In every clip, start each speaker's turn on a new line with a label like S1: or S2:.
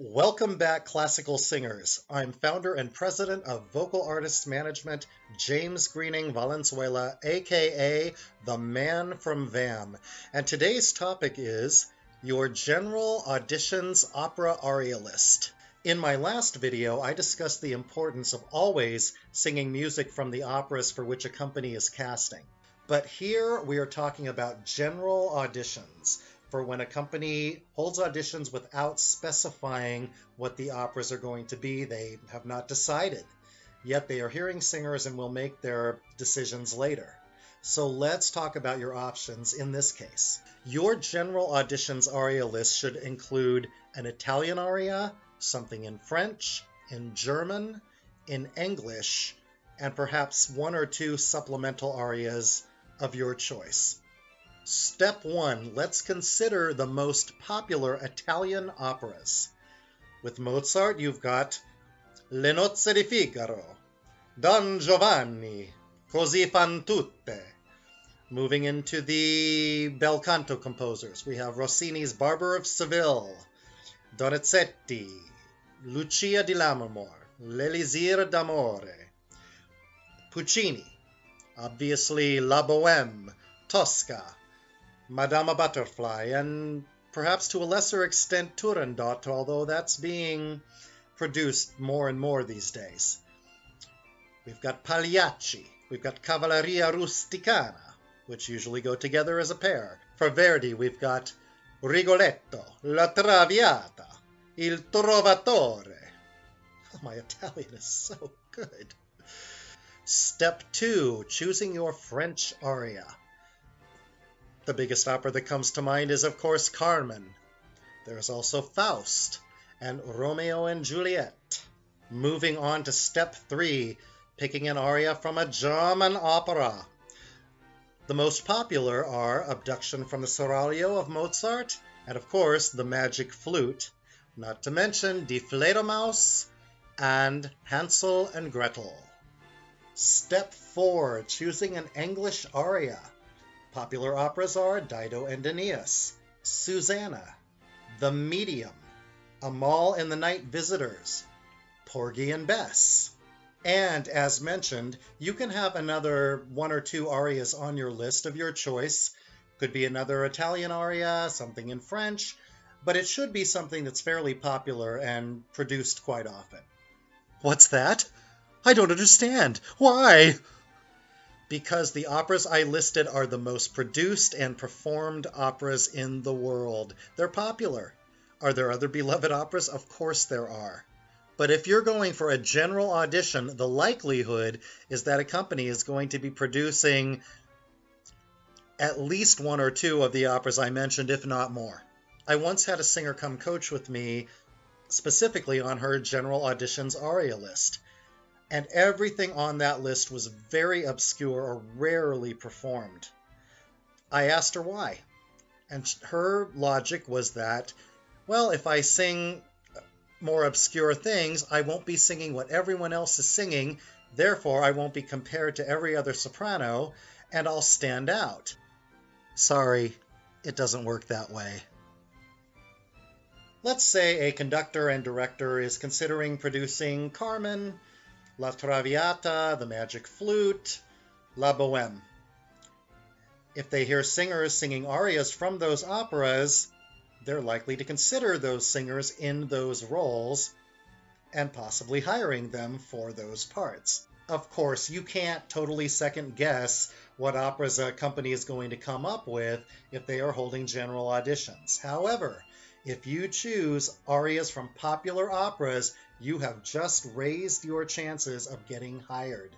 S1: Welcome back, classical singers. I'm founder and president of Vocal Artists Management, James Greening Valenzuela, aka the Man from VAM. And today's topic is your general auditions opera aria list. In my last video, I discussed the importance of always singing music from the operas for which a company is casting. But here we are talking about general auditions, for when a company holds auditions without specifying what the operas are going to be. They have not decided, yet they are hearing singers and will make their decisions later. So let's talk about your options in this case. Your general auditions aria list should include an Italian aria, something in French, in German, in English, and perhaps one or two supplemental arias of your choice. Step 1, let's consider the most popular Italian operas. With Mozart, you've got Le Nozze di Figaro, Don Giovanni, Così fan tutte. Moving into the bel canto composers, we have Rossini's Barber of Seville, Donizetti, Lucia di Lammermoor, L'Elisir d'Amore. Puccini, obviously La Bohème, Tosca, Madama Butterfly, and perhaps to a lesser extent Turandot, although that's being produced more and more these days. We've got Pagliacci, we've got Cavalleria Rusticana, which usually go together as a pair. For Verdi, we've got Rigoletto, La Traviata, Il Trovatore. Oh, my Italian is so good. Step 2, choosing your French aria. The biggest opera that comes to mind is, of course, Carmen. There's also Faust and Romeo and Juliet. Moving on to step 3, picking an aria from a German opera. The most popular are Abduction from the Seraglio of Mozart and, of course, The Magic Flute, not to mention Die Fledermaus and Hansel and Gretel. Step 4, choosing an English aria. Popular operas are Dido and Aeneas, Susanna, The Medium, Amal and the Night Visitors, Porgy and Bess. And as mentioned, you can have another one or two arias on your list of your choice. Could be another Italian aria, something in French, but it should be something that's fairly popular and produced quite often. What's that? I don't understand. Why? Because the operas I listed are the most produced and performed operas in the world. They're popular. Are there other beloved operas? Of course there are. But if you're going for a general audition, the likelihood is that a company is going to be producing at least one or two of the operas I mentioned, if not more. I once had a singer come coach with me specifically on her general auditions aria list. And everything on that list was very obscure or rarely performed. I asked her why, and her logic was that, well, if I sing more obscure things, I won't be singing what everyone else is singing, therefore I won't be compared to every other soprano, and I'll stand out. Sorry, it doesn't work that way. Let's say a conductor and director is considering producing Carmen, La Traviata, The Magic Flute, La Bohème. If they hear singers singing arias from those operas, they're likely to consider those singers in those roles and possibly hiring them for those parts. Of course, you can't totally second guess what operas a company is going to come up with if they are holding general auditions. However, if you choose arias from popular operas, you have just raised your chances of getting hired.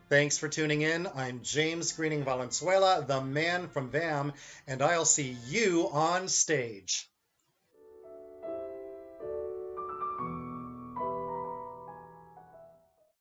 S1: Thanks for tuning in. I'm James Greening Valenzuela, the Man from VAM, and I'll see you on stage.